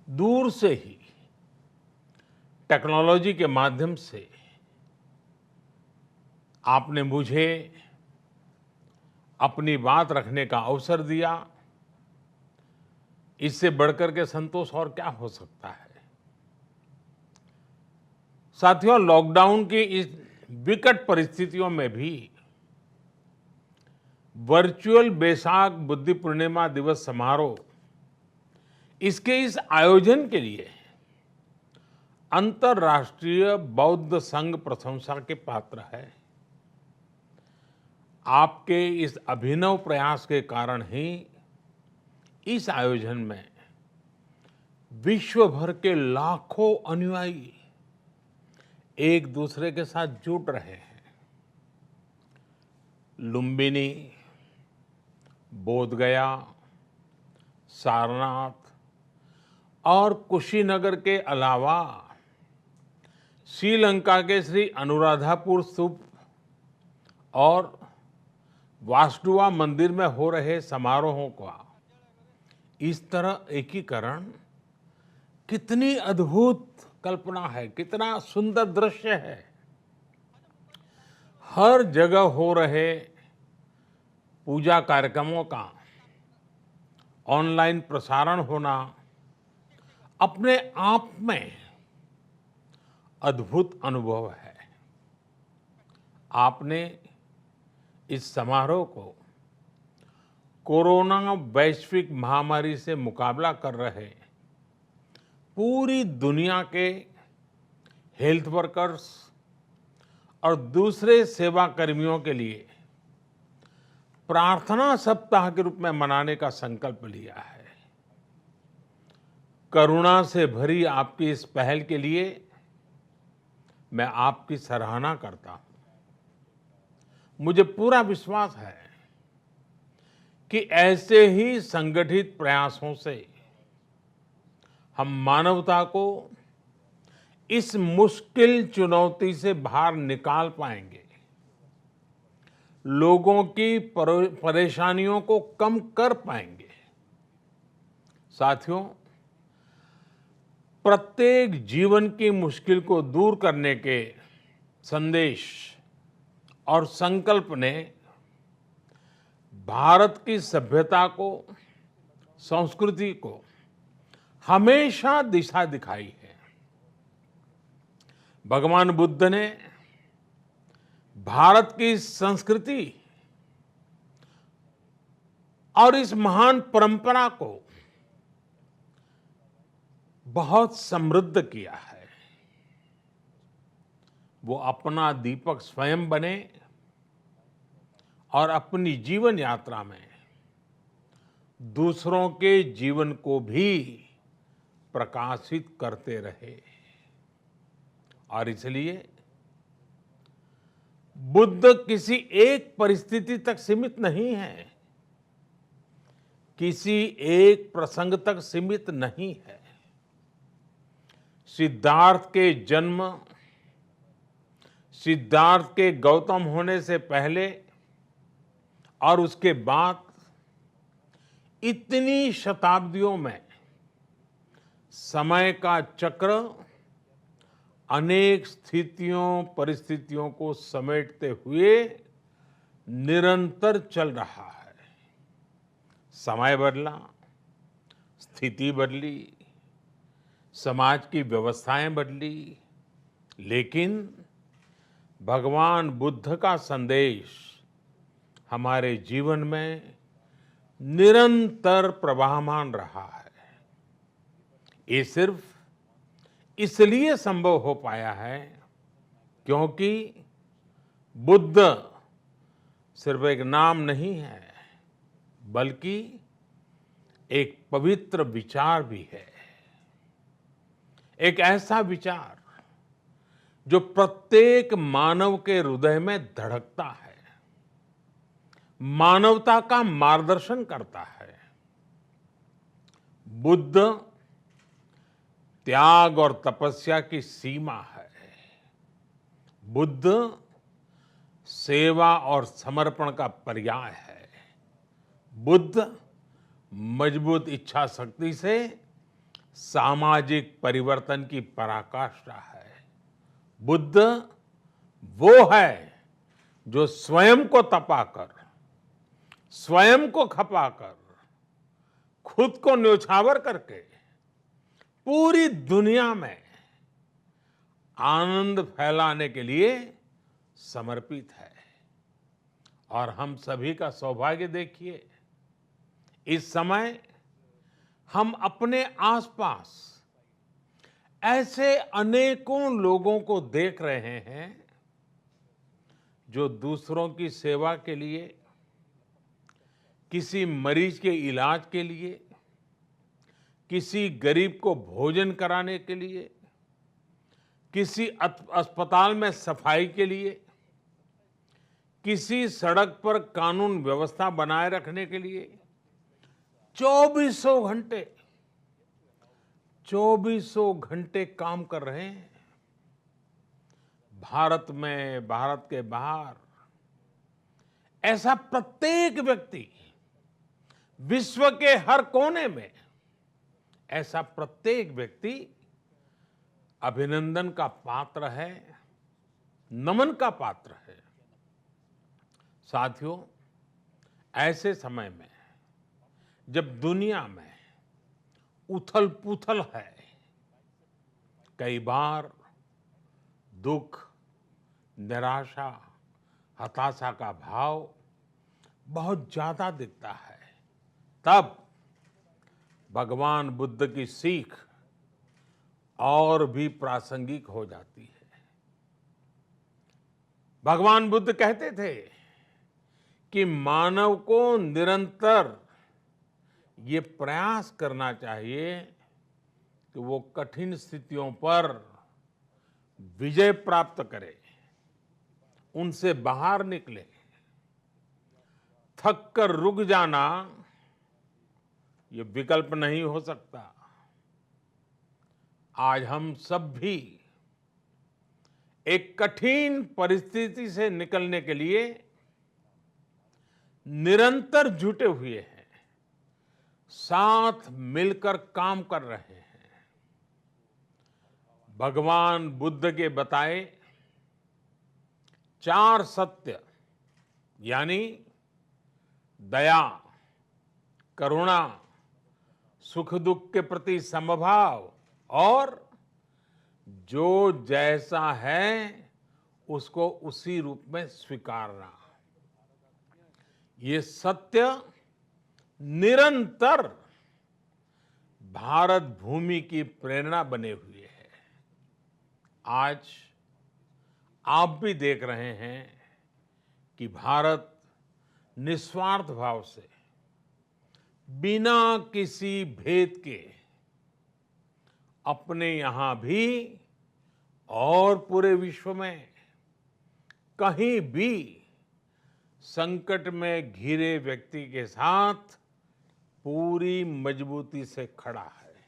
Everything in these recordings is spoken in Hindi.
दूर से ही टेक्नोलॉजी के माध्यम से आपने मुझे अपनी बात रखने का अवसर दिया। इससे बढ़कर के संतोष और क्या हो सकता है। साथियों, लॉकडाउन की इस विकट परिस्थितियों में भी वर्चुअल बैसाख बुद्धि पूर्णिमा दिवस समारोह, इसके इस आयोजन के लिए अंतर्राष्ट्रीय बौद्ध संघ प्रशंसा के पात्र है। आपके इस अभिनव प्रयास के कारण ही इस आयोजन में विश्व भर के लाखों अनुयायी एक दूसरे के साथ जुड़ रहे हैं। लुम्बिनी, बोधगया, सारनाथ और कुशीनगर के अलावा श्रीलंका के श्री अनुराधापुर स्तूप और वासुदेवा मंदिर में हो रहे समारोहों का इस तरह एकीकरण कितनी अद्भुत कल्पना है, कितना सुंदर दृश्य है। हर जगह हो रहे पूजा कार्यक्रमों का ऑनलाइन प्रसारण होना अपने आप में अद्भुत अनुभव है। आपने इस समारोह को कोरोना वैश्विक महामारी से मुकाबला कर रहे पूरी दुनिया के हेल्थ वर्कर्स और दूसरे सेवा कर्मियों के लिए प्रार्थना सप्ताह के रूप में मनाने का संकल्प लिया है। करुणा से भरी आपकी इस पहल के लिए मैं आपकी सराहना करता हूं। मुझे पूरा विश्वास है कि ऐसे ही संगठित प्रयासों से हम मानवता को इस मुश्किल चुनौती से बाहर निकाल पाएंगे, लोगों की परेशानियों को कम कर पाएंगे। साथियों, प्रत्येक जीवन की मुश्किल को दूर करने के संदेश और संकल्प ने भारत की सभ्यता को, संस्कृति को हमेशा दिशा दिखाई है। भगवान बुद्ध ने भारत की संस्कृति और इस महान परंपरा को बहुत समृद्ध किया है। वो अपना दीपक स्वयं बने और अपनी जीवन यात्रा में दूसरों के जीवन को भी प्रकाशित करते रहे। और इसलिए बुद्ध किसी एक परिस्थिति तक सीमित नहीं है, किसी एक प्रसंग तक सीमित नहीं है। सिद्धार्थ के जन्म, सिद्धार्थ के गौतम होने से पहले और उसके बाद इतनी शताब्दियों में समय का चक्र अनेक स्थितियों, परिस्थितियों को समेटते हुए निरंतर चल रहा है। समय बदला, स्थिति बदली, समाज की व्यवस्थाएं बदली, लेकिन भगवान बुद्ध का संदेश हमारे जीवन में निरंतर प्रवाहमान रहा है। ये सिर्फ इसलिए संभव हो पाया है क्योंकि बुद्ध सिर्फ एक नाम नहीं है, बल्कि एक पवित्र विचार भी है। एक ऐसा विचार जो प्रत्येक मानव के हृदय में धड़कता है, मानवता का मार्गदर्शन करता है। बुद्ध त्याग और तपस्या की सीमा है। बुद्ध सेवा और समर्पण का पर्याय है। बुद्ध मजबूत इच्छा शक्ति से सामाजिक परिवर्तन की पराकाष्ठा है। बुद्ध वो है जो स्वयं को तपाकर, स्वयं को खपाकर, खुद को न्योछावर करके पूरी दुनिया में आनंद फैलाने के लिए समर्पित है। और हम सभी का सौभाग्य देखिए, इस समय हम अपने आसपास ऐसे अनेकों लोगों को देख रहे हैं जो दूसरों की सेवा के लिए, किसी मरीज के इलाज के लिए, किसी गरीब को भोजन कराने के लिए, किसी अस्पताल में सफाई के लिए, किसी सड़क पर कानून व्यवस्था बनाए रखने के लिए चौबीसों घंटे काम कर रहे हैं। भारत में, भारत के बाहर ऐसा प्रत्येक व्यक्ति, विश्व के हर कोने में ऐसा प्रत्येक व्यक्ति अभिनंदन का पात्र है, नमन का पात्र है। साथियों, ऐसे समय में जब दुनिया में उथल-पुथल है, कई बार दुख, निराशा, हताशा का भाव बहुत ज्यादा दिखता है, तब भगवान बुद्ध की सीख और भी प्रासंगिक हो जाती है। भगवान बुद्ध कहते थे कि मानव को निरंतर ये प्रयास करना चाहिए कि वो कठिन स्थितियों पर विजय प्राप्त करे, उनसे बाहर निकले। थक कर रुक जाना ये विकल्प नहीं हो सकता। आज हम सब भी एक कठिन परिस्थिति से निकलने के लिए निरंतर जुटे हुए हैं, साथ मिलकर काम कर रहे हैं। भगवान बुद्ध के बताए 4 सत्य यानी दया, करुणा, सुख दुख के प्रति समभाव और जो जैसा है उसको उसी रूप में स्वीकारना, ये सत्य निरंतर भारत भूमि की प्रेरणा बने हुए है। आज आप भी देख रहे हैं कि भारत निस्वार्थ भाव से, बिना किसी भेद के अपने यहां भी और पूरे विश्व में कहीं भी संकट में घिरे व्यक्ति के साथ पूरी मजबूती से खड़ा है।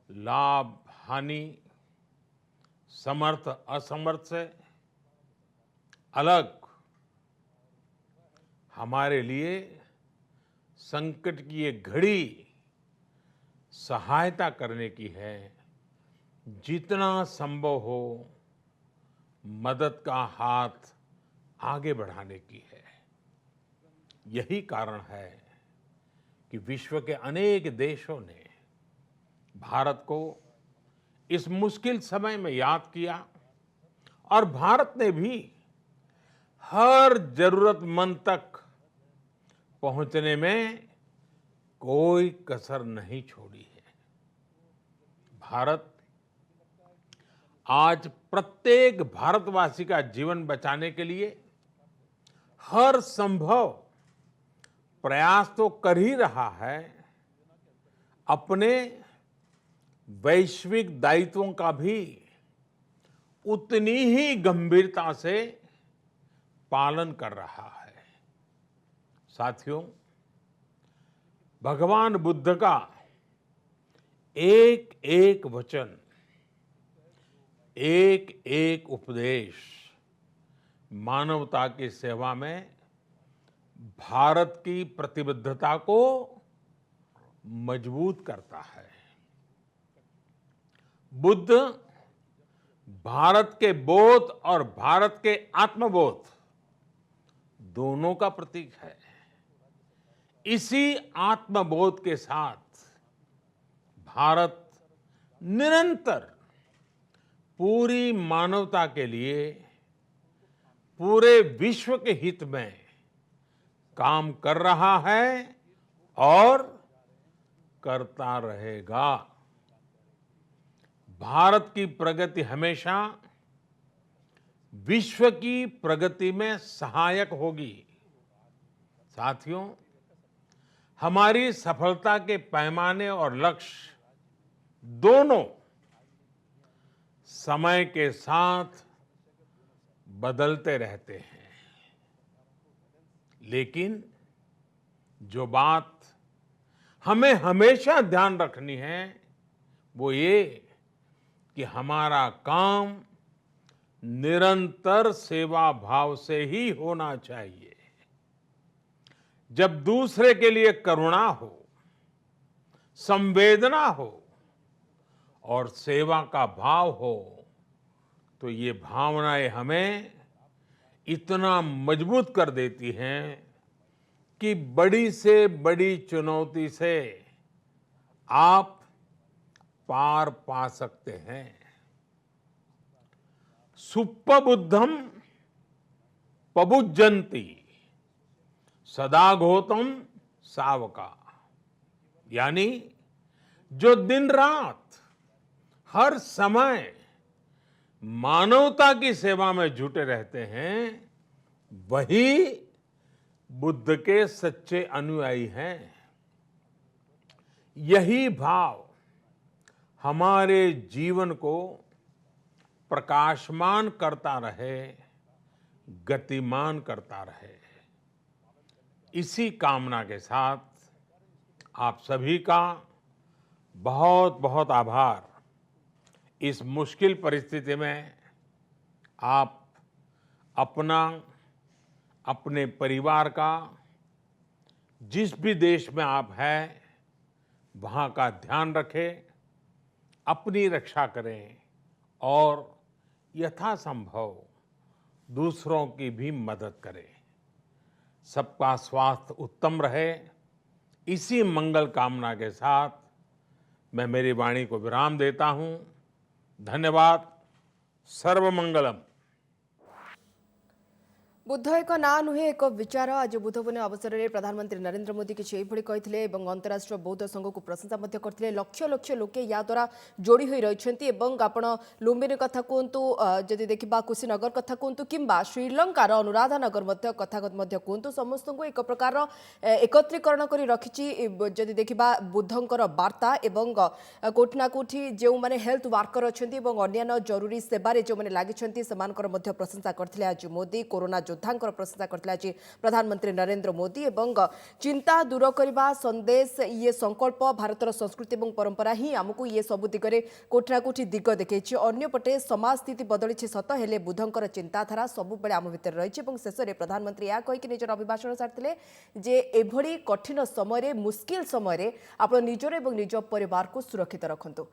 लाभ, हानि, समर्थ, असमर्थ से अलग हमारे लिए संकट की ये घड़ी सहायता करने की है। जितना संभव हो मदद का हाथ आगे बढ़ाने की है। यही कारण है कि विश्व के अनेक देशों ने भारत को इस मुश्किल समय में याद किया और भारत ने भी हर जरूरतमंद तक पहुंचने में कोई कसर नहीं छोड़ी है। भारत आज प्रत्येक भारतवासी का जीवन बचाने के लिए हर संभव प्रयास तो कर ही रहा है, अपने वैश्विक दायित्वों का भी उतनी ही गंभीरता से पालन कर रहा है। साथियों, भगवान बुद्ध का एक एक वचन, एक एक उपदेश मानवता की सेवा में भारत की प्रतिबद्धता को मजबूत करता है। बुद्ध भारत के बोध और भारत के आत्मबोध दोनों का प्रतीक है। इसी आत्मबोध के साथ भारत निरंतर पूरी मानवता के लिए, पूरे विश्व के हित में काम कर रहा है और करता रहेगा। भारत की प्रगति हमेशा विश्व की प्रगति में सहायक होगी। साथियों, हमारी सफलता के पैमाने और लक्ष्य दोनों समय के साथ बदलते रहते हैं, लेकिन जो बात हमें हमेशा ध्यान रखनी है वो ये कि हमारा काम निरंतर सेवा भाव से ही होना चाहिए। जब दूसरे के लिए करुणा हो, संवेदना हो और सेवा का भाव हो, तो ये भावनाएं हमें इतना मजबूत कर देती हैं कि बड़ी से बड़ी चुनौती से आप पार पा सकते हैं। सुप्पबुद्धम पबुज्जन्ति सदा घोतम सावका, यानी जो दिन रात हर समय मानवता की सेवा में जुटे रहते हैं, वही बुद्ध के सच्चे अनुयायी हैं। यही भाव हमारे जीवन को प्रकाशमान करता रहे, गतिमान करता रहे। इसी कामना के साथ आप सभी का बहुत बहुत आभार। इस मुश्किल परिस्थिति में आप अपना, अपने परिवार का, जिस भी देश में आप हैं वहाँ का ध्यान रखें, अपनी रक्षा करें और यथासंभव दूसरों की भी मदद करें। सबका स्वास्थ्य उत्तम रहे, इसी मंगल कामना के साथ मैं मेरी वाणी को विराम देता हूं। धन्यवाद। सर्वमंगलम। बुद्ध एक ना नुहे एक विचार। आज बुद्ध पूर्णिमा अवसर में प्रधानमंत्री नरेंद्र मोदी किसी कहते अंतर्राष्ट्रीय बौद्ध संघ को प्रशंसा करते। लक्ष लक्ष लोके या द्वारा जोड़ी हो रही। आपण लुम्बिनी कथा कहतु, जदि देखा कुशीनगर कथा कहतु कि श्रीलंकार अनुराधा नगर कथा कहतु, समस्त को एक प्रकार एकत्रीकरण कर रखी। जदि देखा बुद्धंकर वार्ता एवं कोठना कोठी जो मैंने हेल्थ वर्कर अच्छा अन्य जरूरी सेवार जो मैंने लगी प्रशंसा करते आज मोदी। कोरोना योद्धांकर प्रशंसा करते आज प्रधानमंत्री नरेंद्र मोदी। एवं चिंता दूर करने संदेश ये संकल्प भारतर संस्कृति और परंपरा ही आमको ये सब दिगरे कोठना कोठी दिग देखी। अन्यपटे समाज स्थिति बदली सत हेले बुद्धंकर चिंताधारा सबुबले आम भितर रही। शेष में प्रधानमंत्री यह कहीकि निजर अभिभाषण सारिथिले जे एभली कठिन समय मुस्किल समय आप निजर एवं निज परिवार को सुरक्षित रखंतु।